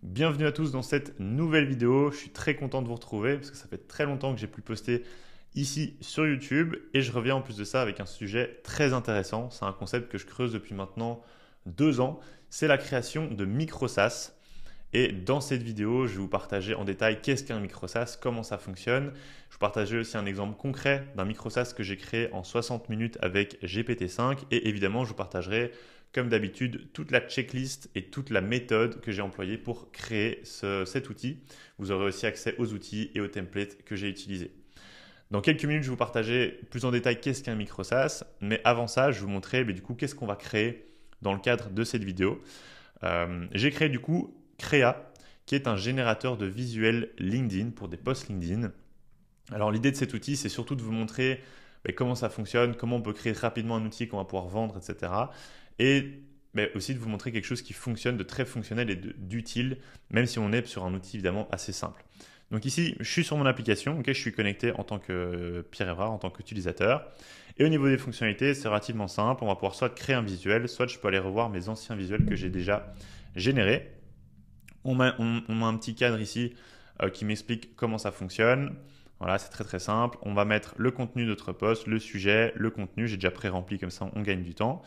Bienvenue à tous dans cette nouvelle vidéo. Je suis très content de vous retrouver parce que ça fait très longtemps que j'ai pu poster ici sur YouTube et je reviens en plus de ça avec un sujet très intéressant. C'est un concept que je creuse depuis maintenant 2 ans. C'est la création de micro-SaaS. Et dans cette vidéo, je vais vous partager en détail qu'est-ce qu'un micro-SaaS, comment ça fonctionne. Je vous partagerai aussi un exemple concret d'un micro-SaaS que j'ai créé en 60 minutes avec GPT-5 et évidemment, je vous partagerai comme d'habitude toute la checklist et toute la méthode que j'ai employée pour créer cet outil. Vous aurez aussi accès aux outils et aux templates que j'ai utilisés. Dans quelques minutes, je vais vous partager plus en détail qu'est-ce qu'un micro-SaaS, mais avant ça, je vais vous montrer du coup qu'est-ce qu'on va créer dans le cadre de cette vidéo. J'ai créé du coup Créa, qui est un générateur de visuels LinkedIn pour des posts LinkedIn. Alors l'idée de cet outil, c'est surtout de vous montrer comment ça fonctionne, comment on peut créer rapidement un outil qu'on va pouvoir vendre, etc. Et aussi de vous montrer quelque chose qui fonctionne, de très fonctionnel et d'utile, même si on est sur un outil évidemment assez simple. Donc ici, je suis sur mon application, je suis connecté en tant que Pierre Evrard, en tant qu'utilisateur. Et au niveau des fonctionnalités, c'est relativement simple. On va pouvoir soit créer un visuel, soit je peux aller revoir mes anciens visuels que j'ai déjà générés. On a un petit cadre ici qui m'explique comment ça fonctionne. Voilà, c'est très très simple. On va mettre le contenu de notre post, le sujet, le contenu. J'ai déjà pré-rempli comme ça, on gagne du temps.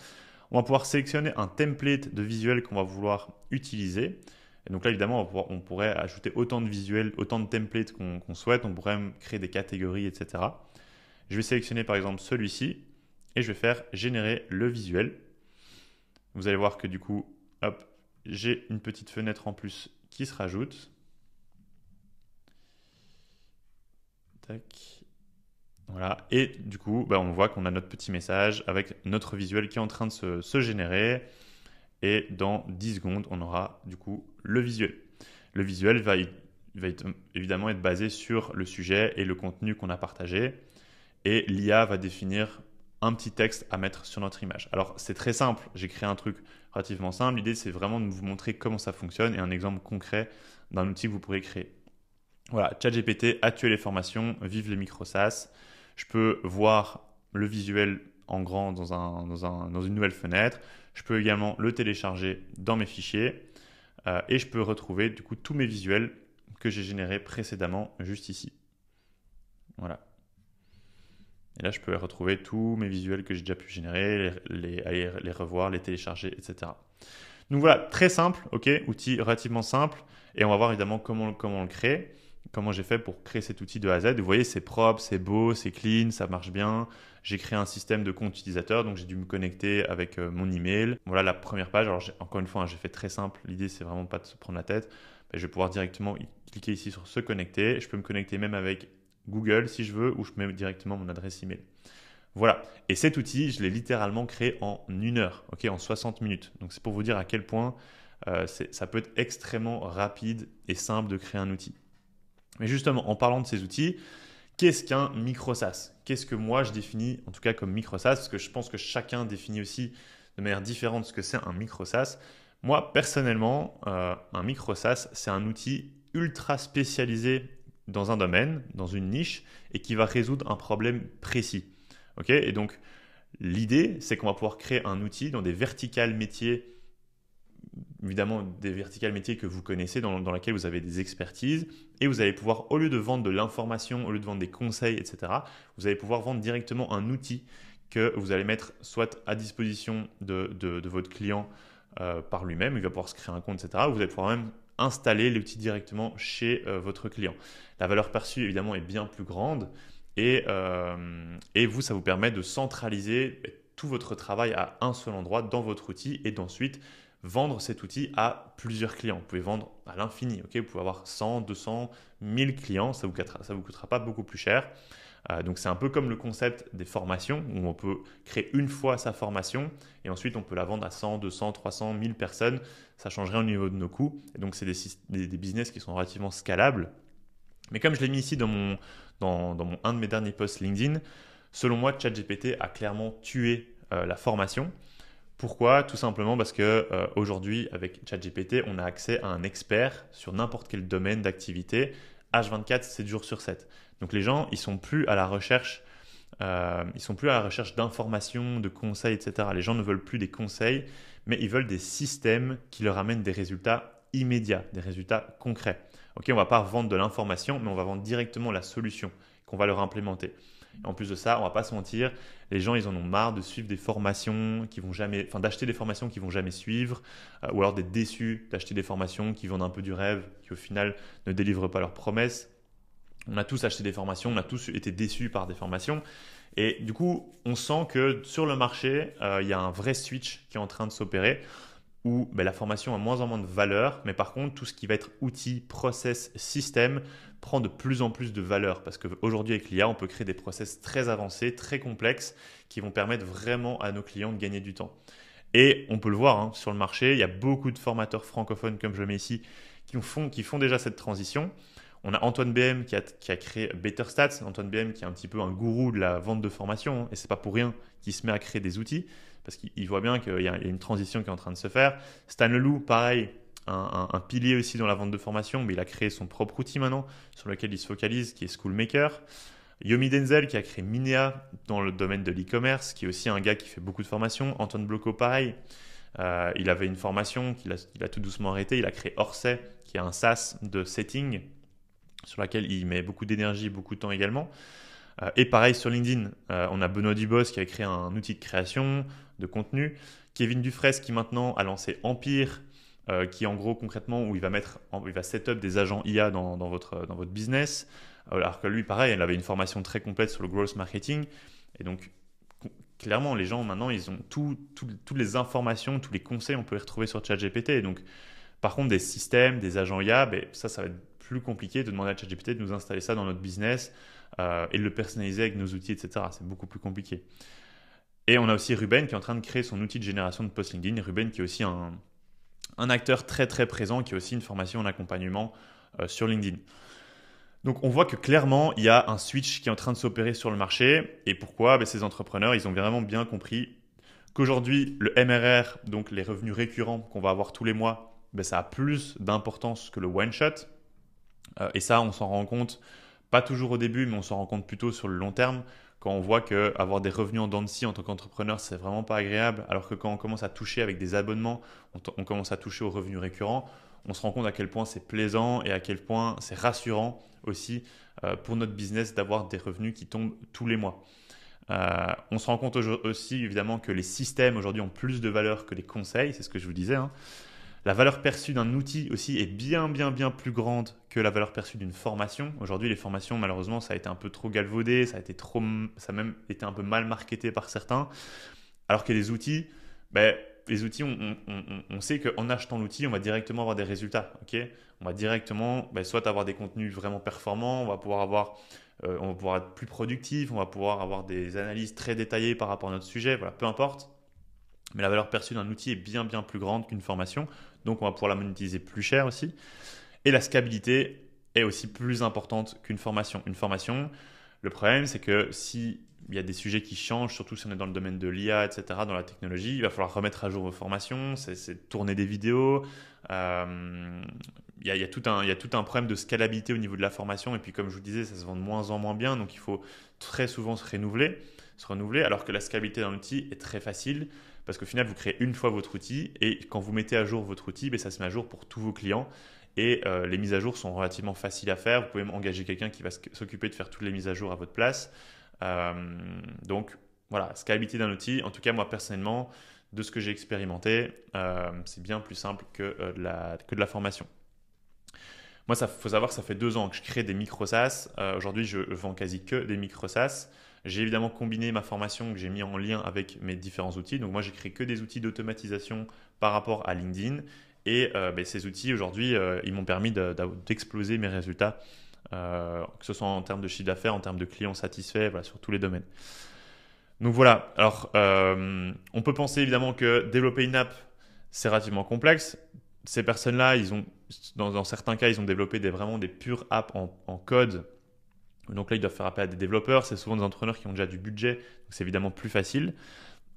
On va pouvoir sélectionner un template de visuel qu'on va vouloir utiliser. Et donc là, évidemment, on pourrait ajouter autant de visuels, autant de templates qu'on souhaite. On pourrait même créer des catégories, etc. Je vais sélectionner par exemple celui-ci et je vais faire générer le visuel. Vous allez voir que du coup, hop, j'ai une petite fenêtre en plus qui se rajoute. Tac. Voilà. Et du coup, on voit qu'on a notre petit message avec notre visuel qui est en train de se générer. Et dans 10 secondes, on aura du coup le visuel. Le visuel va évidemment être basé sur le sujet et le contenu qu'on a partagé. Et l'IA va définir un petit texte à mettre sur notre image. Alors, c'est très simple. J'ai créé un truc relativement simple. L'idée, c'est vraiment de vous montrer comment ça fonctionne et un exemple concret d'un outil que vous pourrez créer. Voilà, ChatGPT a tué les formations, vive les micro-SaaS. Je peux voir le visuel en grand dans une nouvelle fenêtre. Je peux également le télécharger dans mes fichiers et je peux retrouver du coup tous mes visuels que j'ai générés précédemment juste ici. Voilà. Et là, je peux retrouver tous mes visuels que j'ai déjà pu générer, aller les revoir, les télécharger, etc. Donc voilà, très simple, outil relativement simple. Et on va voir évidemment comment on le crée, comment j'ai fait pour créer cet outil de A à Z. Vous voyez, c'est propre, c'est beau, c'est clean, ça marche bien. J'ai créé un système de compte utilisateur, donc j'ai dû me connecter avec mon email. Voilà la première page. Alors encore une fois, j'ai fait très simple. L'idée, c'est vraiment pas de se prendre la tête. Je vais pouvoir directement cliquer ici sur se connecter. Je peux me connecter même avec Google si je veux, ou je mets directement mon adresse email. Voilà. Et cet outil, je l'ai littéralement créé en 1 heure, en 60 minutes. Donc c'est pour vous dire à quel point ça peut être extrêmement rapide et simple de créer un outil. Mais justement, en parlant de ces outils, qu'est-ce qu'un micro-SaaS? Qu'est-ce que moi je définis en tout cas comme micro-SaaS? Parce que je pense que chacun définit aussi de manière différente ce que c'est un micro-SaaS. Moi, personnellement, un micro-SaaS, c'est un outil ultra spécialisé dans un domaine, dans une niche, et qui va résoudre un problème précis. Et donc, l'idée, c'est qu'on va pouvoir créer un outil dans des verticales métiers, évidemment des verticales métiers que vous connaissez, dans lesquelles vous avez des expertises, et vous allez pouvoir, au lieu de vendre de l'information, au lieu de vendre des conseils, etc., vous allez pouvoir vendre directement un outil que vous allez mettre soit à disposition de votre client par lui-même, il va pouvoir se créer un compte, etc., ou vous allez pouvoir même installer l'outil directement chez votre client. La valeur perçue, évidemment, est bien plus grande et vous, ça vous permet de centraliser tout votre travail à un seul endroit dans votre outil et d'ensuite vendre cet outil à plusieurs clients. Vous pouvez vendre à l'infini. Vous pouvez avoir 100, 200, 1000 clients, ça vous coûtera pas beaucoup plus cher. Donc c'est un peu comme le concept des formations où on peut créer une fois sa formation et ensuite on peut la vendre à 100, 200, 300, 1000 personnes. Ça change rien au niveau de nos coûts. Et donc c'est des business qui sont relativement scalables. Mais comme je l'ai mis ici dans un de mes derniers posts LinkedIn, selon moi, ChatGPT a clairement tué la formation. Pourquoi? Tout simplement parce que aujourd'hui, avec ChatGPT, on a accès à un expert sur n'importe quel domaine d'activité, H24, 7 jours sur 7. Donc les gens, ils sont plus à la recherche, d'informations, de conseils, etc. Les gens ne veulent plus des conseils, mais ils veulent des systèmes qui leur amènent des résultats immédiats, des résultats concrets. Ok, on ne va pas vendre de l'information, mais on va vendre directement la solution qu'on va leur implémenter. Et en plus de ça, on ne va pas se mentir, les gens, ils en ont marre de suivre des formations qui vont jamais, enfin d'acheter des formations qui vont jamais suivre, ou alors d'être déçus d'acheter des formations qui vendent un peu du rêve, qui au final ne délivrent pas leurs promesses. On a tous acheté des formations, on a tous été déçus par des formations. Et du coup, on sent que sur le marché, il y a un vrai switch qui est en train de s'opérer où la formation a moins en moins de valeur, mais par contre, tout ce qui va être outils, process, système prend de plus en plus de valeur parce qu'aujourd'hui, avec l'IA, on peut créer des process très avancés, très complexes qui vont permettre vraiment à nos clients de gagner du temps. Et on peut le voir hein, sur le marché, il y a beaucoup de formateurs francophones, comme je le mets ici, qui font déjà cette transition. On a Antoine BM qui a créé Better Stats. Antoine BM qui est un petit peu un gourou de la vente de formation hein, et c'est pas pour rien qu'il se met à créer des outils parce qu'il voit bien qu'il y a une transition qui est en train de se faire. Stan Leloup, pareil, un pilier aussi dans la vente de formation, mais il a créé son propre outil maintenant sur lequel il se focalise, qui est Schoolmaker. Yomi Denzel qui a créé Minea dans le domaine de l'e-commerce, qui est aussi un gars qui fait beaucoup de formations. Antoine Bloco, pareil. Il avait une formation qu'il a tout doucement arrêté. Il a créé Orsay, qui est un SaaS de setting sur laquelle il met beaucoup d'énergie, beaucoup de temps également. Et pareil sur LinkedIn, on a Benoît Dubos qui a créé un outil de création de contenu. Kevin Dufresne qui maintenant a lancé Empire, qui en gros concrètement où il va set up des agents IA dans votre business. Alors que lui, pareil, il avait une formation très complète sur le growth marketing. Et donc, clairement, les gens maintenant, ils ont toutes les informations, tous les conseils, on peut les retrouver sur ChatGPT. Et donc, par contre, des systèmes, des agents IA, ça va être plus compliqué de demander à ChatGPT de nous installer ça dans notre business et de le personnaliser avec nos outils, etc. C'est beaucoup plus compliqué. Et on a aussi Ruben qui est en train de créer son outil de génération de posts LinkedIn. Et Ruben qui est aussi un acteur très très présent, qui a aussi une formation en accompagnement sur LinkedIn. Donc on voit que clairement, il y a un switch qui est en train de s'opérer sur le marché. Et pourquoi ces entrepreneurs, ils ont vraiment bien compris qu'aujourd'hui, le MRR, donc les revenus récurrents qu'on va avoir tous les mois, ça a plus d'importance que le one-shot. Et ça, on s'en rend compte, pas toujours au début, mais on s'en rend compte plutôt sur le long terme, quand on voit qu'avoir des revenus en dents de scie en tant qu'entrepreneur, c'est vraiment pas agréable, alors que quand on commence à toucher avec des abonnements, on commence à toucher aux revenus récurrents, on se rend compte à quel point c'est plaisant et à quel point c'est rassurant aussi pour notre business d'avoir des revenus qui tombent tous les mois. On se rend compte aussi évidemment que les systèmes aujourd'hui ont plus de valeur que les conseils, c'est ce que je vous disais, hein. La valeur perçue d'un outil aussi est bien plus grande que la valeur perçue d'une formation. Aujourd'hui, les formations, malheureusement, ça a été un peu trop galvaudé, ça a même été un peu mal marketé par certains. Alors que les outils, on sait qu'en achetant l'outil, on va directement avoir des résultats. Okay, on va directement soit avoir des contenus vraiment performants, on va pouvoir être plus productif, on va pouvoir avoir des analyses très détaillées par rapport à notre sujet, voilà, peu importe. Mais la valeur perçue d'un outil est bien plus grande qu'une formation. Donc, on va pouvoir la monétiser plus cher aussi. Et la scalabilité est aussi plus importante qu'une formation. Une formation, le problème, c'est que s'il y a des sujets qui changent, surtout si on est dans le domaine de l'IA, etc., dans la technologie, il va falloir remettre à jour vos formations, c'est tourner des vidéos. Il y a tout un problème de scalabilité au niveau de la formation. Et puis, comme je vous disais, ça se vend de moins en moins bien. Donc, il faut très souvent se renouveler, alors que la scalabilité d'un outil est très facile. Parce qu'au final, vous créez une fois votre outil et quand vous mettez à jour votre outil, ça se met à jour pour tous vos clients. Et les mises à jour sont relativement faciles à faire. Vous pouvez même engager quelqu'un qui va s'occuper de faire toutes les mises à jour à votre place. Donc voilà, scalabilité d'un outil. En tout cas, moi personnellement, de ce que j'ai expérimenté, c'est bien plus simple que de la formation. Moi, il faut savoir que ça fait 2 ans que je crée des micro-SaaS. Aujourd'hui, je vends quasi que des micro-SaaS. J'ai évidemment combiné ma formation que j'ai mis en lien avec mes différents outils. Donc moi, j'ai créé que des outils d'automatisation par rapport à LinkedIn. Et ces outils, aujourd'hui, ils m'ont permis d'exploser mes résultats, que ce soit en termes de chiffre d'affaires, en termes de clients satisfaits, voilà, sur tous les domaines. Donc voilà, alors on peut penser évidemment que développer une app, c'est relativement complexe. Ces personnes-là, dans certains cas, ils ont développé vraiment des pures apps en code. Donc là, ils doivent faire appel à des développeurs. C'est souvent des entrepreneurs qui ont déjà du budget. Donc c'est évidemment plus facile.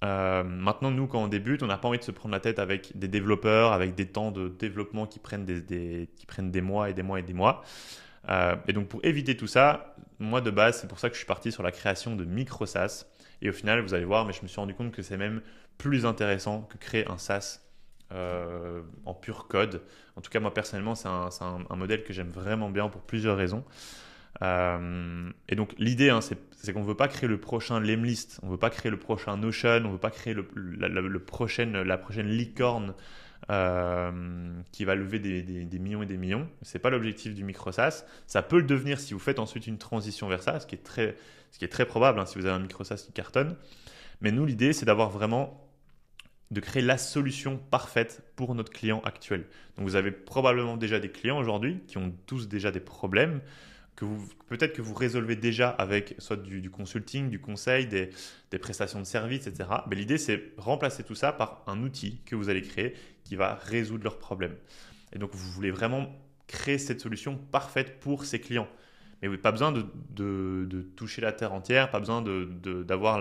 Maintenant, nous, quand on débute, on n'a pas envie de se prendre la tête avec des développeurs, avec des temps de développement qui prennent des mois et des mois et des mois. Et donc, pour éviter tout ça, moi, de base, c'est pour ça que je suis parti sur la création de micro-SaaS. Et au final, vous allez voir, mais je me suis rendu compte que c'est même plus intéressant que créer un SaaS en pur code. En tout cas, moi personnellement, c'est un modèle que j'aime vraiment bien pour plusieurs raisons. Et donc l'idée, hein, c'est qu'on ne veut pas créer le prochain Lemlist, on ne veut pas créer le prochain Notion, on ne veut pas créer la prochaine licorne qui va lever des millions et des millions. Ce n'est pas l'objectif du micro SaaS. Ça peut le devenir si vous faites ensuite une transition vers ça, ce qui est très probable, hein, si vous avez un micro SaaS qui cartonne. Mais nous, l'idée, c'est d'avoir vraiment de créer la solution parfaite pour notre client actuel. Donc vous avez probablement déjà des clients aujourd'hui qui ont tous déjà des problèmes peut-être que vous résolvez déjà avec soit du consulting, du conseil, des prestations de services, etc. Mais l'idée, c'est remplacer tout ça par un outil que vous allez créer qui va résoudre leurs problèmes. Et donc, vous voulez vraiment créer cette solution parfaite pour ces clients. Mais vous n'avez pas besoin de toucher la terre entière, pas besoin d'avoir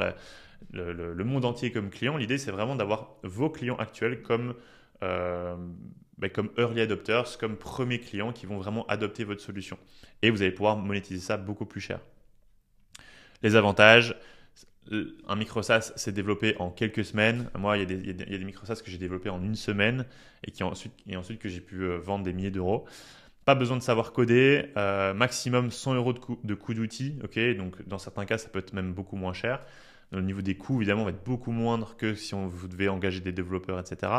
le monde entier comme client. L'idée, c'est vraiment d'avoir vos clients actuels euh, comme early adopters, comme premiers clients qui vont vraiment adopter votre solution. Et vous allez pouvoir monétiser ça beaucoup plus cher. Les avantages, un micro SaaS s'est développé en quelques semaines. Moi, il y a des micro SaaS que j'ai développés en une semaine et ensuite que j'ai pu vendre des milliers d'euros. Pas besoin de savoir coder, maximum 100 euros de coût d'outil. Okay, donc dans certains cas, ça peut être même beaucoup moins cher. Au niveau des coûts, évidemment, va être beaucoup moindre que si vous devez engager des développeurs, etc.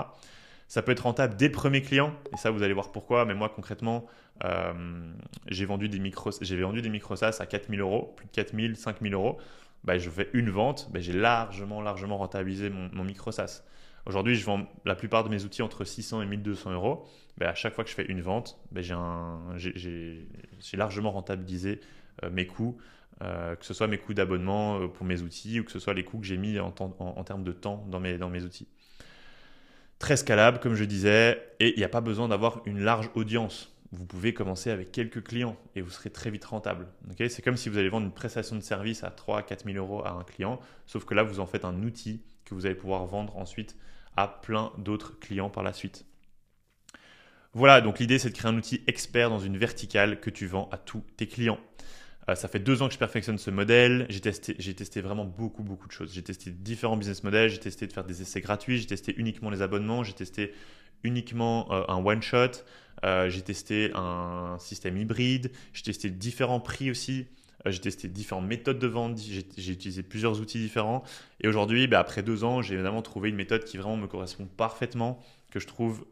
Ça peut être rentable dès le premier client, et ça, vous allez voir pourquoi. Mais moi, concrètement, j'ai vendu des micro SaaS à 4 000 euros, plus de 4 000, 5 000 euros. Je fais une vente, j'ai largement rentabilisé mon micro SaaS. Aujourd'hui, je vends la plupart de mes outils entre 600 et 1200 euros. À chaque fois que je fais une vente, j'ai largement rentabilisé mes coûts, que ce soit mes coûts d'abonnement pour mes outils ou que ce soit les coûts que j'ai mis en termes de temps dans mes outils. Très scalable, comme je disais, et il n'y a pas besoin d'avoir une large audience. Vous pouvez commencer avec quelques clients et vous serez très vite rentable. Okay, c'est comme si vous allez vendre une prestation de service à 3 000 à 4 000 euros à un client, sauf que là, vous en faites un outil que vous allez pouvoir vendre ensuite à plein d'autres clients par la suite. Voilà, donc l'idée, c'est de créer un outil expert dans une verticale que tu vends à tous tes clients. Ça fait 2 ans que je perfectionne ce modèle. J'ai testé vraiment beaucoup de choses. J'ai testé différents business models. J'ai testé de faire des essais gratuits. J'ai testé uniquement les abonnements. J'ai testé uniquement un one-shot. J'ai testé un système hybride. J'ai testé différents prix aussi. J'ai testé différentes méthodes de vente. J'ai utilisé plusieurs outils différents. Et aujourd'hui, après 2 ans, j'ai évidemment trouvé une méthode qui vraiment me correspond parfaitement, que je trouve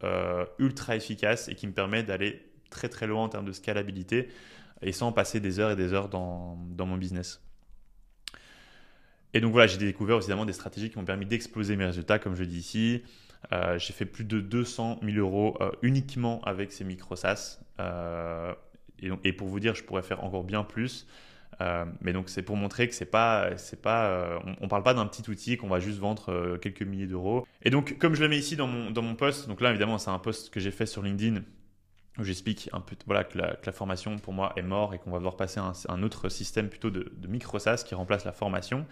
ultra efficace et qui me permet d'aller très très loin en termes de scalabilité et sans passer des heures et des heures dans mon business. Et donc voilà, j'ai découvert évidemment des stratégies qui m'ont permis d'exploser mes résultats, comme je dis ici. J'ai fait plus de 200 000 euros uniquement avec ces micro SaaS. Et pour vous dire, je pourrais faire encore bien plus. Mais donc c'est pour montrer que on parle pas d'un petit outil qu'on va juste vendre quelques milliers d'euros. Et donc comme je le mets ici dans mon post, donc là évidemment c'est un post que j'ai fait sur LinkedIn où j'explique un peu que la formation pour moi est mort et qu'on va devoir passer à un autre système plutôt de micro SaaS qui remplace la formation.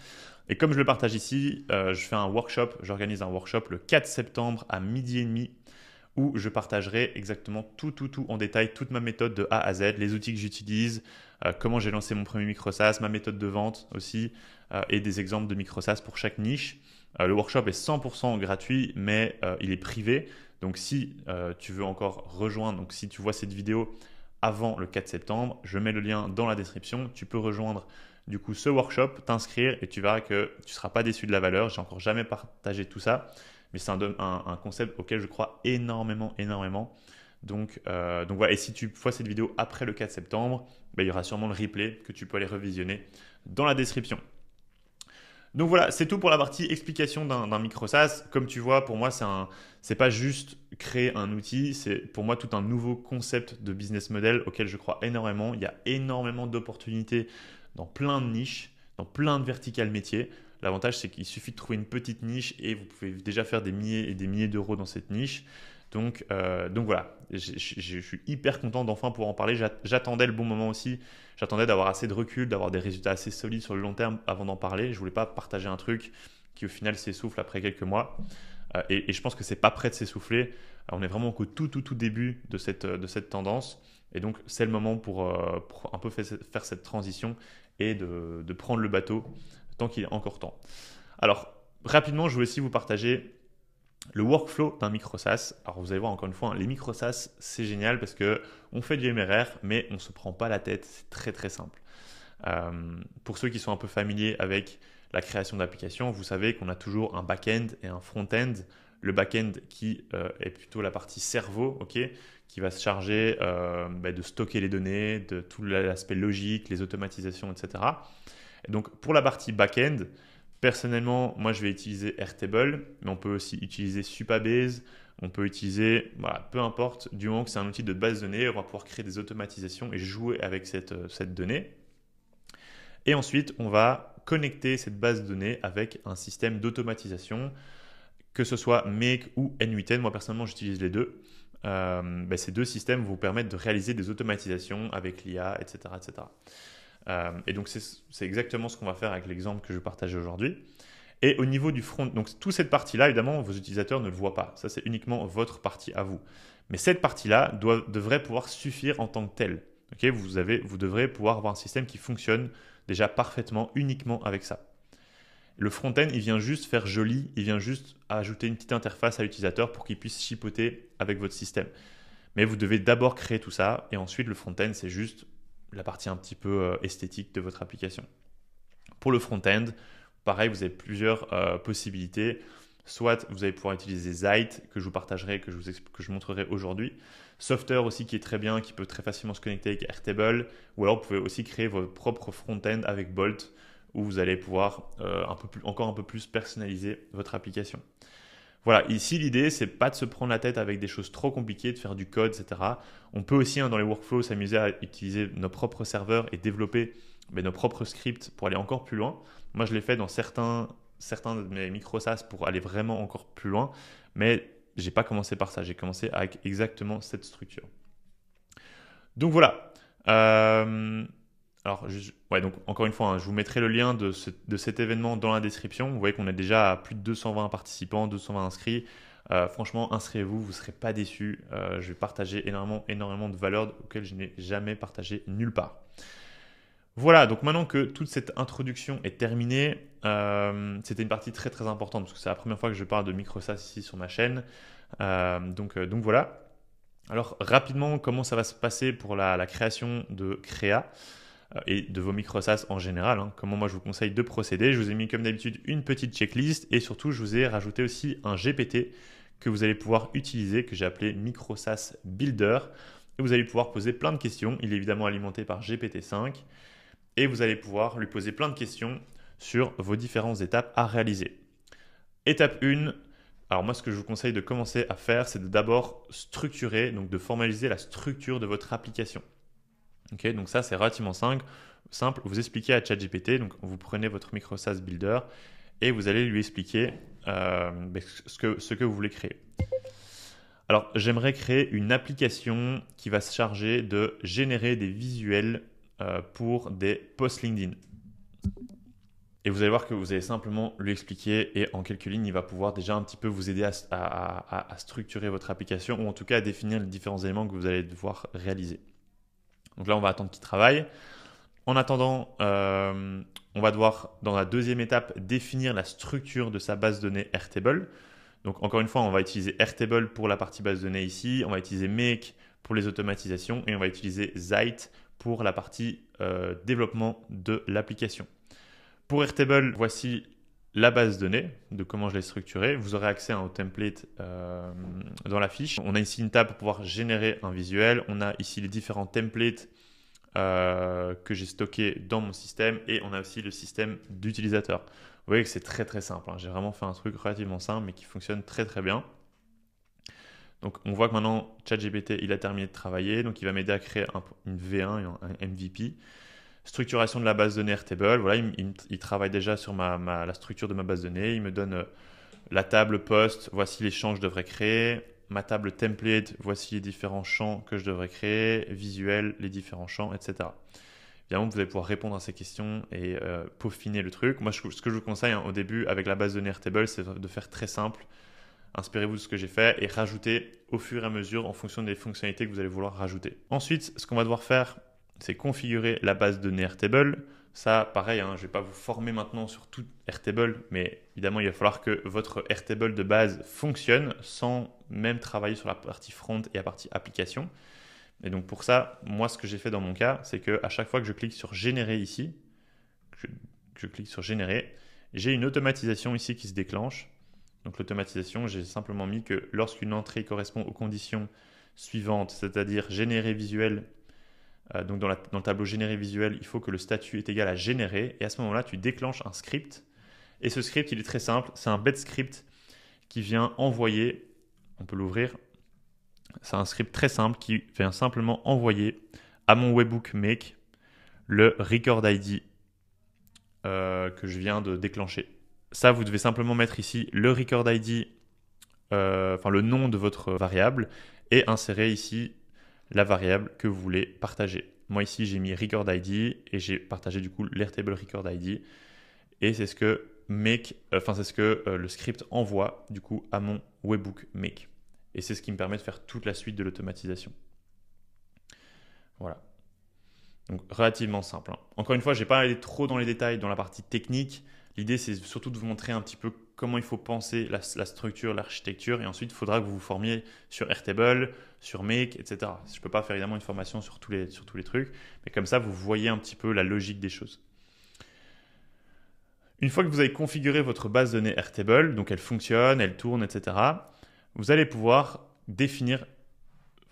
Et comme je le partage ici, j'organise un workshop le 4 septembre à 12h30 où je partagerai exactement tout en détail, toute ma méthode de A à Z, les outils que j'utilise, comment j'ai lancé mon premier micro SaaS, ma méthode de vente aussi, et des exemples de micro SaaS pour chaque niche. Le workshop est 100% gratuit, mais il est privé. Donc si tu veux encore rejoindre, donc si tu vois cette vidéo avant le 4 septembre, je mets le lien dans la description. Tu peux rejoindre du coup ce workshop, t'inscrire et tu verras que tu ne seras pas déçu de la valeur. J'ai encore jamais partagé tout ça, mais c'est un concept auquel je crois énormément. Donc voilà, et si tu vois cette vidéo après le 4 septembre, il y aura sûrement le replay que tu peux aller revisionner dans la description. Donc voilà, c'est tout pour la partie explication d'un micro SaaS. Comme tu vois, pour moi, c'est pas juste créer un outil, c'est pour moi tout un nouveau concept de business model auquel je crois énormément. Il y a énormément d'opportunités dans plein de niches, dans plein de verticales métiers. L'avantage, c'est qu'il suffit de trouver une petite niche et vous pouvez déjà faire des milliers et des milliers d'euros dans cette niche. Donc voilà, je suis hyper content d'enfin pouvoir en parler. J'attendais le bon moment aussi. J'attendais d'avoir assez de recul, d'avoir des résultats assez solides sur le long terme avant d'en parler. Je ne voulais pas partager un truc qui au final s'essouffle après quelques mois. Et je pense que ce n'est pas prêt de s'essouffler. On est vraiment au tout début de cette tendance. Et donc c'est le moment pour un peu faire cette transition et de prendre le bateau tant qu'il est encore temps. Alors rapidement, je voulais aussi vous partager Le workflow d'un micro SaaS, alors vous allez voir encore une fois, hein, les micro SaaS, c'est génial parce qu'on fait du MRR, mais on ne se prend pas la tête, c'est très très simple. Pour ceux qui sont un peu familiers avec la création d'applications, vous savez qu'on a toujours un back-end et un front-end. Le back-end qui est plutôt la partie cerveau, qui va se charger de stocker les données, de tout l'aspect logique, les automatisations, etc. Et donc pour la partie back-end, personnellement, moi je vais utiliser Airtable, mais on peut aussi utiliser Supabase, on peut utiliser, voilà, peu importe, du moment que c'est un outil de base de données, on va pouvoir créer des automatisations et jouer avec cette donnée. Et ensuite, on va connecter cette base de données avec un système d'automatisation, que ce soit Make ou N8N. Moi, personnellement, j'utilise les deux. Ces deux systèmes vous permettent de réaliser des automatisations avec l'IA, etc. etc. Et donc, c'est exactement ce qu'on va faire avec l'exemple que je partage aujourd'hui. Et au niveau du front, donc toute cette partie-là, évidemment, vos utilisateurs ne le voient pas. Ça, c'est uniquement votre partie à vous. Mais cette partie-là devrait pouvoir suffire en tant que telle. Vous devrez pouvoir avoir un système qui fonctionne déjà parfaitement, uniquement avec ça. Le front-end, il vient juste faire joli, il vient juste ajouter une petite interface à l'utilisateur pour qu'il puisse chipoter avec votre système. Mais vous devez d'abord créer tout ça, et ensuite le front-end, c'est juste la partie un petit peu esthétique de votre application. Pour le front-end, pareil, vous avez plusieurs possibilités. Soit vous allez pouvoir utiliser Zeit, que je vous partagerai, que je montrerai aujourd'hui. Softer aussi, qui est très bien, qui peut très facilement se connecter avec Airtable. Ou alors, vous pouvez aussi créer votre propre front-end avec Bolt, où vous allez pouvoir encore un peu plus personnaliser votre application. Voilà, ici l'idée, c'est pas de se prendre la tête avec des choses trop compliquées, de faire du code, etc. On peut aussi, dans les workflows, s'amuser à utiliser nos propres serveurs et développer nos propres scripts pour aller encore plus loin. Moi, je l'ai fait dans certains de mes micro SaaS pour aller vraiment encore plus loin, mais je n'ai pas commencé par ça. J'ai commencé avec exactement cette structure. Donc voilà. Donc encore une fois, je vous mettrai le lien de cet événement dans la description. Vous voyez qu'on est déjà à plus de 220 participants, 220 inscrits. Franchement, inscrivez-vous, vous ne serez pas déçus. Je vais partager énormément de valeurs auxquelles je n'ai jamais partagé nulle part. Voilà, donc maintenant que toute cette introduction est terminée, c'était une partie très très importante parce que c'est la première fois que je parle de micro SaaS ici sur ma chaîne. Donc voilà. Alors rapidement, comment ça va se passer pour la création de Créa et de vos micro SaaS en général, comment moi je vous conseille de procéder. Je vous ai mis comme d'habitude une petite checklist et surtout je vous ai rajouté aussi un GPT que vous allez pouvoir utiliser, que j'ai appelé Micro SaaS Builder. Et vous allez pouvoir poser plein de questions. Il est évidemment alimenté par GPT-5 et vous allez pouvoir lui poser plein de questions sur vos différentes étapes à réaliser. Étape 1, alors moi ce que je vous conseille de commencer à faire, c'est de d'abord structurer, donc de formaliser la structure de votre application. Donc ça c'est relativement simple. Vous expliquez à ChatGPT, donc vous prenez votre micro SaaS Builder et vous allez lui expliquer ce que vous voulez créer. Alors j'aimerais créer une application qui va se charger de générer des visuels pour des posts LinkedIn. Et vous allez voir que vous allez simplement lui expliquer et en quelques lignes, il va pouvoir déjà un petit peu vous aider à structurer votre application ou en tout cas à définir les différents éléments que vous allez devoir réaliser. Donc là, on va attendre qu'il travaille. En attendant, on va devoir, dans la deuxième étape, définir la structure de sa base de données Airtable. Donc encore une fois, on va utiliser Airtable pour la partie base de données ici, on va utiliser Make pour les automatisations et on va utiliser Zeit pour la partie développement de l'application. Pour Airtable, voici la base de données, de comment je l'ai structurée. Vous aurez accès au template dans la fiche. On a ici une table pour pouvoir générer un visuel. On a ici les différents templates que j'ai stockés dans mon système et on a aussi le système d'utilisateur. Vous voyez que c'est très très simple. J'ai vraiment fait un truc relativement simple mais qui fonctionne très très bien. Donc on voit que maintenant ChatGPT il a terminé de travailler, donc il va m'aider à créer une V1, un MVP. Structuration de la base de données Airtable, voilà, il travaille déjà sur la structure de ma base de données. Il me donne la table post, voici les champs que je devrais créer. Ma table template, voici les différents champs que je devrais créer. Visuel, les différents champs, etc. Évidemment, vous allez pouvoir répondre à ces questions et peaufiner le truc. Moi, ce que je vous conseille au début avec la base de données Airtable, c'est de faire très simple. Inspirez-vous de ce que j'ai fait et rajoutez au fur et à mesure en fonction des fonctionnalités que vous allez vouloir rajouter. Ensuite, ce qu'on va devoir faire, c'est configurer la base de données Airtable. Ça, pareil, hein, je ne vais pas vous former maintenant sur tout Airtable, mais évidemment, il va falloir que votre Airtable de base fonctionne sans même travailler sur la partie front et la partie application. Et donc pour ça, moi, ce que j'ai fait dans mon cas, c'est qu'à chaque fois que je clique sur générer ici, que je clique sur générer, j'ai une automatisation ici qui se déclenche. Donc l'automatisation, j'ai simplement mis que lorsqu'une entrée correspond aux conditions suivantes, c'est-à-dire générer visuel, donc dans le tableau générer visuel, il faut que le statut est égal à générer. Et à ce moment-là, tu déclenches un script. Et ce script, il est très simple. C'est un bed script qui vient envoyer, on peut l'ouvrir, c'est un script très simple qui vient simplement envoyer à mon webhook make le record ID que je viens de déclencher. Ça, vous devez simplement mettre ici le record ID, enfin le nom de votre variable, et insérer ici la variable que vous voulez partager. Moi ici, j'ai mis record ID et j'ai partagé du coup l'Airtable record ID. Et c'est ce que le script envoie du coup à mon webhook make. Et c'est ce qui me permet de faire toute la suite de l'automatisation. Voilà. Donc relativement simple, hein. Encore une fois, je n'ai pas allé trop dans les détails dans la partie technique. L'idée, c'est surtout de vous montrer un petit peu comment il faut penser la structure, l'architecture. Et ensuite, il faudra que vous vous formiez sur Airtable, sur Make, etc. Je ne peux pas faire évidemment une formation sur tous les trucs. Mais comme ça, vous voyez un petit peu la logique des choses. Une fois que vous avez configuré votre base de données Airtable, donc elle fonctionne, elle tourne, etc., vous allez pouvoir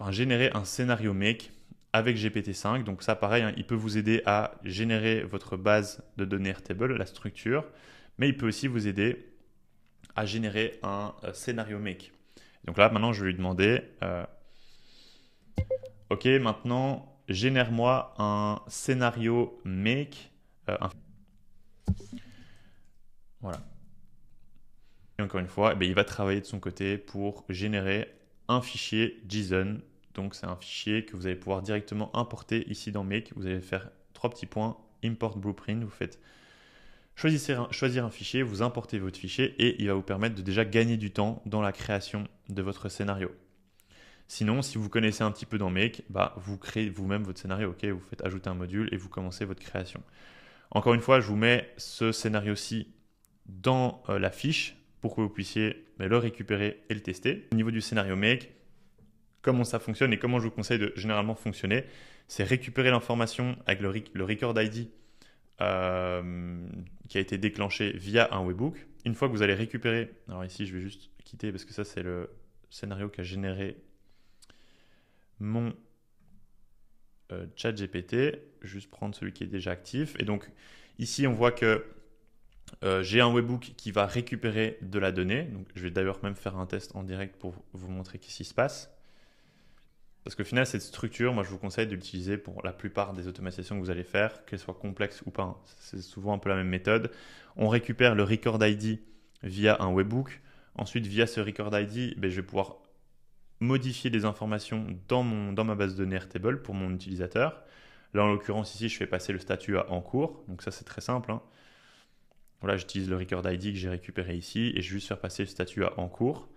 générer un scénario make avec GPT-5. Donc ça, pareil, hein, il peut vous aider à générer votre base de données Airtable, la structure, mais il peut aussi vous aider à générer un scénario make. Donc là, maintenant, je vais lui demander, OK, maintenant, génère-moi un scénario make. Voilà. Et encore une fois, il va travailler de son côté pour générer un fichier JSON. Donc c'est un fichier que vous allez pouvoir directement importer ici dans Make. Vous allez faire 3 petits points, Import Blueprint. Vous faites choisir un fichier, vous importez votre fichier et il va vous permettre de déjà gagner du temps dans la création de votre scénario. Sinon, si vous connaissez un petit peu dans Make, vous créez vous-même votre scénario. Okay, vous faites ajouter un module et vous commencez votre création. Encore une fois, je vous mets ce scénario-ci dans la fiche pour que vous puissiez le récupérer et le tester. Au niveau du scénario make, comment ça fonctionne et comment je vous conseille de généralement fonctionner, c'est récupérer l'information avec le record ID qui a été déclenché via un webhook. Une fois que vous allez récupérer, alors ici je vais juste quitter parce que ça c'est le scénario qu'a généré mon chat GPT, juste prendre celui qui est déjà actif. Et donc ici on voit que j'ai un webhook qui va récupérer de la donnée. Donc, je vais d'ailleurs même faire un test en direct pour vous montrer qu'est-ce qui se passe. Parce qu'au final, cette structure, moi je vous conseille de l'utiliser pour la plupart des automatisations que vous allez faire, qu'elles soient complexes ou pas, hein. C'est souvent un peu la même méthode. On récupère le record ID via un webhook. Ensuite, via ce record ID, je vais pouvoir modifier des informations dans ma base de données Airtable pour mon utilisateur. Là, en l'occurrence, ici, je fais passer le statut à en cours. Donc ça, c'est très simple, hein. Voilà, j'utilise le record ID que j'ai récupéré ici et je vais juste faire passer le statut à en cours.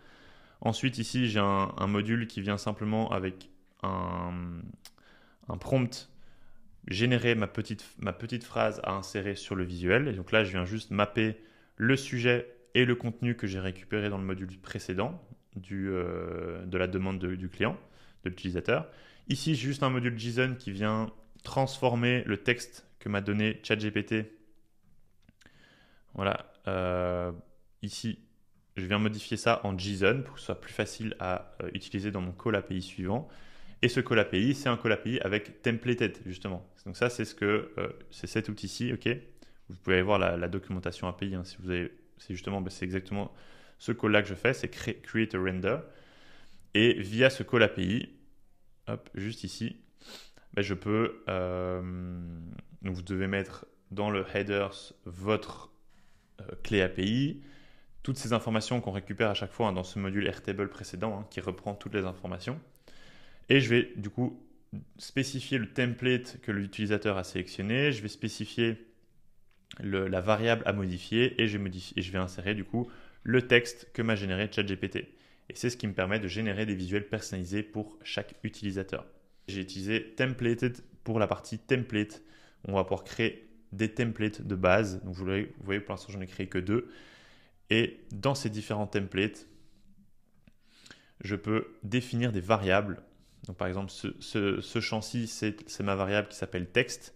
Ensuite, ici, j'ai un module qui vient simplement avec un prompt, générer ma petite phrase à insérer sur le visuel. Et donc là, je viens juste mapper le sujet et le contenu que j'ai récupéré dans le module précédent de la demande du client, de l'utilisateur. Ici, j'ai juste un module JSON qui vient transformer le texte que m'a donné ChatGPT. Voilà, ici, je viens modifier ça en JSON pour que ce soit plus facile à utiliser dans mon call API suivant. Et ce call API, c'est un call API avec templated, justement. Donc ça, c'est cet outil-ci, ok. Vous pouvez aller voir la documentation API, hein, si vous avez, c'est exactement ce call-là que je fais, c'est create a render. Et via ce call API, hop, juste ici, je peux, donc vous devez mettre dans le headers votre clé API, toutes ces informations qu'on récupère à chaque fois, hein, dans ce module Airtable précédent, hein, qui reprend toutes les informations. Et je vais du coup spécifier le template que l'utilisateur a sélectionné, je vais spécifier la variable à modifier et je vais insérer du coup le texte que m'a généré ChatGPT. Et c'est ce qui me permet de générer des visuels personnalisés pour chaque utilisateur. J'ai utilisé templated pour la partie template. On va pouvoir créer des templates de base. Donc vous voyez, pour l'instant, j'en ai créé que 2. Et dans ces différents templates, je peux définir des variables. Donc par exemple, ce champ-ci, c'est ma variable qui s'appelle texte.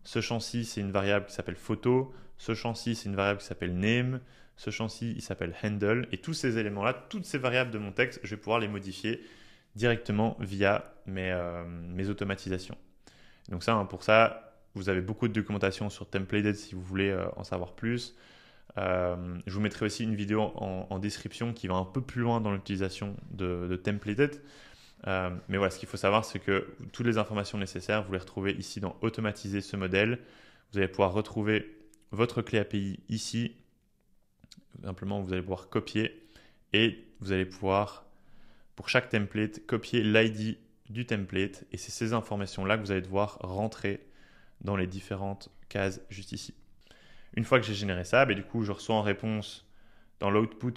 Ce champ-ci, c'est une variable qui s'appelle photo. Ce champ-ci, c'est une variable qui s'appelle name. Ce champ-ci, il s'appelle handle. Et tous ces éléments-là, toutes ces variables de mon texte, je vais pouvoir les modifier directement via mes automatisations. Donc ça, pour ça, vous avez beaucoup de documentation sur Templated si vous voulez en savoir plus. Je vous mettrai aussi une vidéo en description qui va un peu plus loin dans l'utilisation de Templated. Mais voilà, ce qu'il faut savoir, c'est que toutes les informations nécessaires, vous les retrouvez ici dans Automatiser ce modèle. Vous allez pouvoir retrouver votre clé API ici. Simplement, vous allez pouvoir copier et vous allez pouvoir, pour chaque template, copier l'ID du template. Et c'est ces informations-là que vous allez devoir rentrer dans les différentes cases juste ici. Une fois que j'ai généré ça, du coup, je reçois en réponse dans l'output,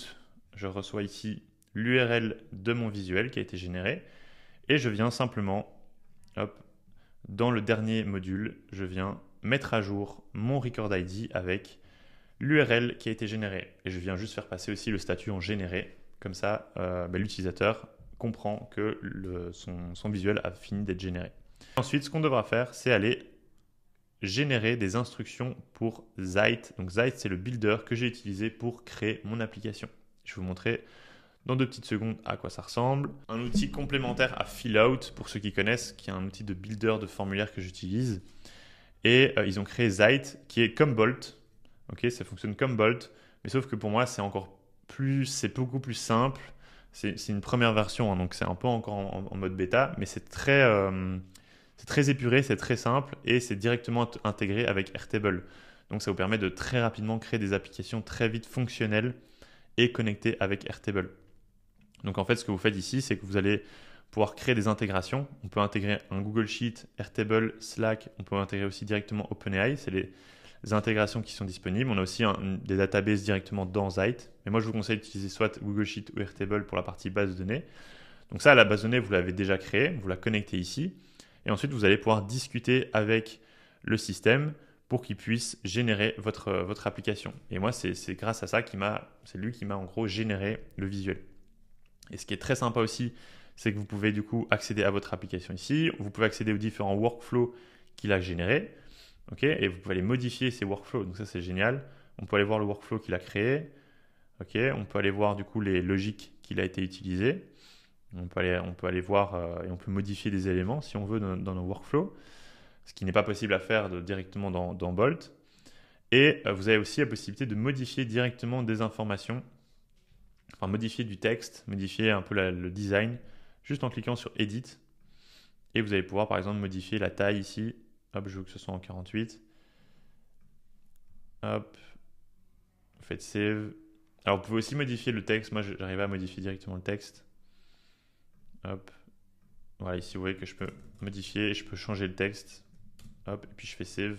je reçois ici l'URL de mon visuel qui a été généré. Et je viens simplement, hop, dans le dernier module, je viens mettre à jour mon record ID avec l'URL qui a été généré. Et je viens juste faire passer aussi le statut en généré. Comme ça, l'utilisateur comprend que son visuel a fini d'être généré. Ensuite, ce qu'on devra faire, c'est aller générer des instructions pour Zeit. Donc Zeit, c'est le builder que j'ai utilisé pour créer mon application. Je vais vous montrer dans 2 petites secondes à quoi ça ressemble. Un outil complémentaire à Fillout, pour ceux qui connaissent, qui est un outil de builder de formulaire que j'utilise. Et ils ont créé Zeit, qui est comme Bolt. Ok, ça fonctionne comme Bolt, mais sauf que pour moi, c'est beaucoup plus simple. C'est une première version, hein, donc c'est un peu encore en mode bêta, mais c'est très épuré, c'est très simple et c'est directement intégré avec Airtable. Donc ça vous permet de très rapidement créer des applications très vite fonctionnelles et connectées avec Airtable. Donc en fait, ce que vous faites ici, c'est que vous allez pouvoir créer des intégrations. On peut intégrer un Google Sheet, Airtable, Slack. On peut intégrer aussi directement OpenAI. C'est les intégrations qui sont disponibles. On a aussi des databases directement dans Zeit. Mais moi, je vous conseille d'utiliser soit Google Sheet ou Airtable pour la partie base de données. Donc ça, la base de données, vous l'avez déjà créée. Vous la connectez ici. Et ensuite, vous allez pouvoir discuter avec le système pour qu'il puisse générer votre application. Et moi, c'est grâce à ça c'est lui qui m'a en gros généré le visuel. Et ce qui est très sympa aussi, c'est que vous pouvez du coup accéder à votre application ici. Vous pouvez accéder aux différents workflows qu'il a générés. Okay, et vous pouvez aller modifier ces workflows. Donc ça, c'est génial. On peut aller voir le workflow qu'il a créé. Okay, on peut aller voir du coup les logiques qu'il a été utilisées. On peut aller voir et on peut modifier des éléments si on veut dans nos workflows. Ce qui n'est pas possible à faire directement dans Bolt. Et vous avez aussi la possibilité de modifier directement des informations. Enfin, modifier du texte, modifier un peu le design, juste en cliquant sur Edit. Et vous allez pouvoir, par exemple, modifier la taille ici. Hop, je veux que ce soit en 48. Hop, vous faites Save. Alors, vous pouvez aussi modifier le texte. Moi, j'arrive à modifier directement le texte. Hop. Voilà, ici, vous voyez que je peux modifier et je peux changer le texte. Hop, et puis je fais Save.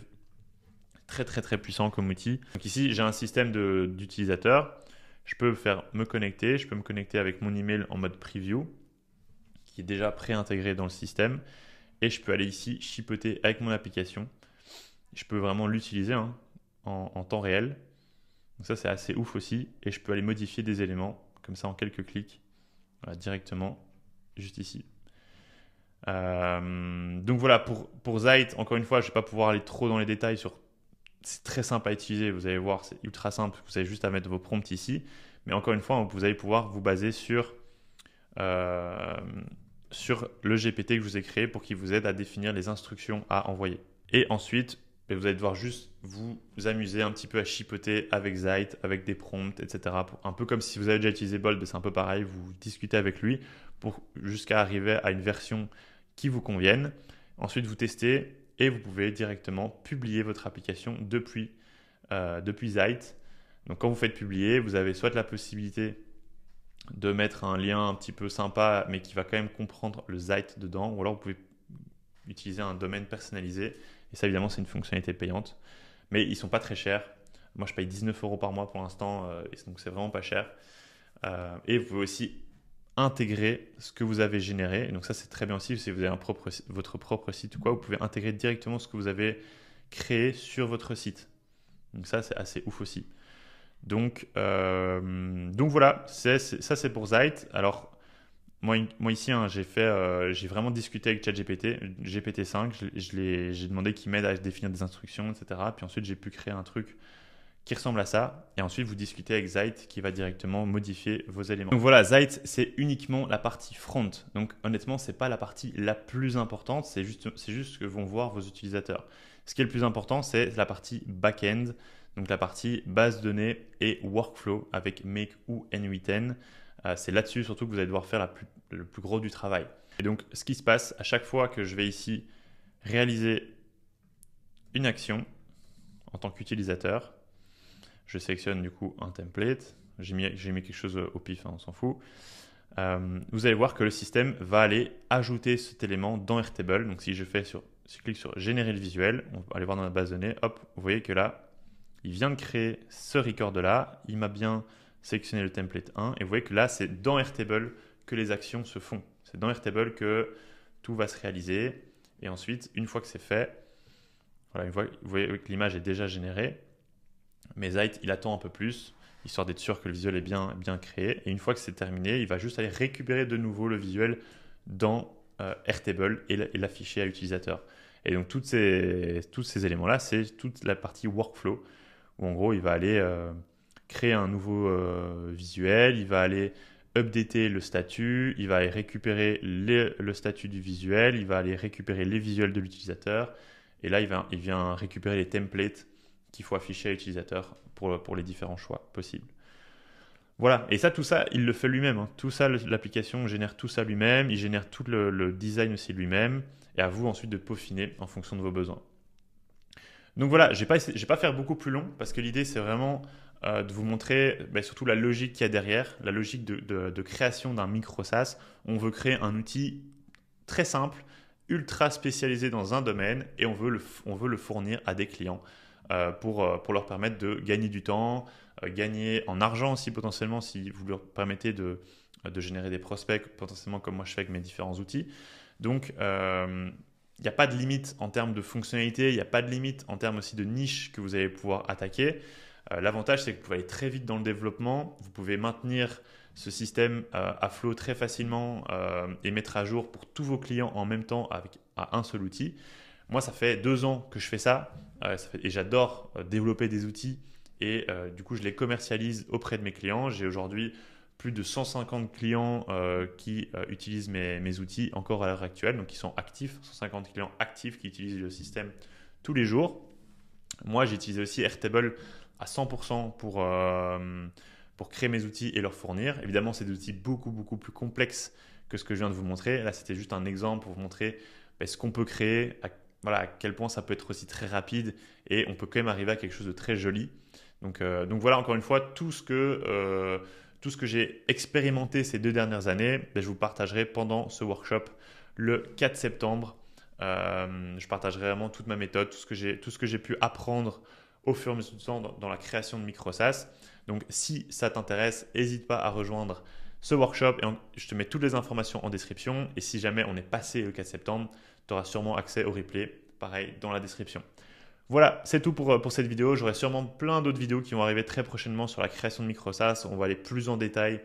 Très, très, très puissant comme outil. Donc ici, j'ai un système d'utilisateurs. Je peux me connecter. Je peux me connecter avec mon email en mode preview, qui est déjà pré-intégré dans le système. Et je peux aller ici chipoter avec mon application. Je peux vraiment l'utiliser en temps réel. Donc ça, c'est assez ouf aussi. Et je peux aller modifier des éléments comme ça en quelques clics, voilà, directement, juste ici. Donc voilà, pour Zeit, encore une fois, je ne vais pas pouvoir aller trop dans les détails sur... C'est très simple à utiliser, vous allez voir, c'est ultra simple. Vous avez juste à mettre vos prompts ici. Mais encore une fois, vous allez pouvoir vous baser sur le GPT que je vous ai créé pour qu'il vous aide à définir les instructions à envoyer. Et ensuite, vous allez devoir juste vous amuser un petit peu à chipoter avec Zeit, avec des prompts, etc. Un peu comme si vous avez déjà utilisé Bolt, c'est un peu pareil, vous discutez avec lui jusqu'à arriver à une version qui vous convienne. Ensuite, vous testez et vous pouvez directement publier votre application depuis Zeit. Donc quand vous faites publier, vous avez soit la possibilité de mettre un lien un petit peu sympa, mais qui va quand même comprendre le Zeit dedans, ou alors vous pouvez utiliser un domaine personnalisé. Et ça, évidemment, c'est une fonctionnalité payante. Mais ils ne sont pas très chers. Moi, je paye 19 € par mois pour l'instant, donc c'est vraiment pas cher. Et vous pouvez aussi intégrer ce que vous avez généré. Et donc ça, c'est très bien aussi. Si vous avez votre propre site ou quoi, vous pouvez intégrer directement ce que vous avez créer sur votre site. Donc ça, c'est assez ouf aussi. Donc voilà, ça c'est pour Zeit. Alors moi ici, hein, j'ai vraiment discuté avec ChatGPT, GPT-5, j'ai demandé qu'il m'aide à définir des instructions, etc. Puis ensuite j'ai pu créer un truc qui ressemble à ça. Et ensuite vous discutez avec Zeit qui va directement modifier vos éléments. Donc voilà, Zeit c'est uniquement la partie front. Donc honnêtement, c'est pas la partie la plus importante, c'est juste ce que vont voir vos utilisateurs. Ce qui est le plus important, c'est la partie back-end. Donc la partie base de données et workflow avec Make ou N8N. C'est là-dessus surtout que vous allez devoir faire le plus gros du travail. Et donc ce qui se passe à chaque fois que je vais ici réaliser une action en tant qu'utilisateur, je sélectionne du coup un template. J'ai mis quelque chose au pif, hein, on s'en fout. Vous allez voir que le système va aller ajouter cet élément dans Airtable. Donc si je clique sur générer le visuel, on va aller voir dans la base de données, hop, vous voyez que là, il vient de créer ce record là, il m'a bien sélectionné le template 1 et vous voyez que là c'est dans Airtable que les actions se font. C'est dans Airtable que tout va se réaliser et ensuite une fois que c'est fait, voilà, vous voyez que l'image est déjà générée, mais Zeit il attend un peu plus histoire d'être sûr que le visuel est bien créé et une fois que c'est terminé, il va juste aller récupérer de nouveau le visuel dans Airtable et l'afficher à l'utilisateur. Et donc tous ces éléments-là, c'est toute la partie workflow où en gros il va aller créer un nouveau visuel, il va aller updater le statut, il va aller récupérer le statut du visuel, il va aller récupérer les visuels de l'utilisateur et là il vient récupérer les templates qu'il faut afficher à l'utilisateur pour les différents choix possibles. Voilà, et tout ça, il le fait lui-même. Hein. Tout ça, l'application génère tout ça lui-même, il génère tout le design aussi lui-même, et à vous ensuite de peaufiner en fonction de vos besoins. Donc voilà, je vais pas faire beaucoup plus long, parce que l'idée c'est vraiment de vous montrer surtout la logique qu'il y a derrière, la logique de création d'un micro SaaS. On veut créer un outil très simple, ultra spécialisé dans un domaine, et on veut le fournir à des clients pour leur permettre de gagner du temps, gagner en argent aussi potentiellement si vous leur permettez de générer des prospects potentiellement comme moi je fais avec mes différents outils. Donc il n'y a pas de limite en termes de fonctionnalité, il n'y a pas de limite en termes aussi de niche que vous allez pouvoir attaquer. L'avantage c'est que vous pouvez aller très vite dans le développement, vous pouvez maintenir ce système à flot très facilement et mettre à jour pour tous vos clients en même temps à un seul outil. Moi, ça fait 2 ans que je fais ça, et j'adore développer des outils et du coup, je les commercialise auprès de mes clients. J'ai aujourd'hui plus de 150 clients qui utilisent mes outils encore à l'heure actuelle, donc qui sont actifs, 150 clients actifs qui utilisent le système tous les jours. Moi, j'ai utilisé aussi Airtable à 100% pour créer mes outils et leur fournir. Évidemment, c'est des outils beaucoup plus complexes que ce que je viens de vous montrer. Là, c'était juste un exemple pour vous montrer ce qu'on peut créer, à quel point ça peut être aussi très rapide et on peut quand même arriver à quelque chose de très joli. Donc voilà, encore une fois, tout ce que j'ai expérimenté ces 2 dernières années, je vous partagerai pendant ce workshop le 4 septembre. Je partagerai vraiment toute ma méthode, tout ce que j'ai pu apprendre au fur et à mesure du temps dans la création de MicroSaaS. Donc si ça t'intéresse, n'hésite pas à rejoindre ce workshop et je te mets toutes les informations en description. Et si jamais on est passé le 4 septembre, tu auras sûrement accès au replay, pareil, dans la description. Voilà, c'est tout pour cette vidéo. J'aurai sûrement plein d'autres vidéos qui vont arriver très prochainement sur la création de MicroSaaS. On va aller plus en détail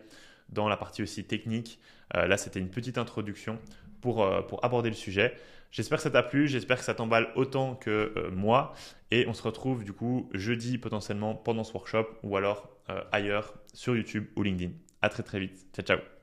dans la partie aussi technique. Là, c'était une petite introduction pour aborder le sujet. J'espère que ça t'a plu, j'espère que ça t'emballe autant que moi. Et on se retrouve du coup jeudi potentiellement pendant ce workshop ou alors ailleurs sur YouTube ou LinkedIn. À très vite. Ciao, ciao.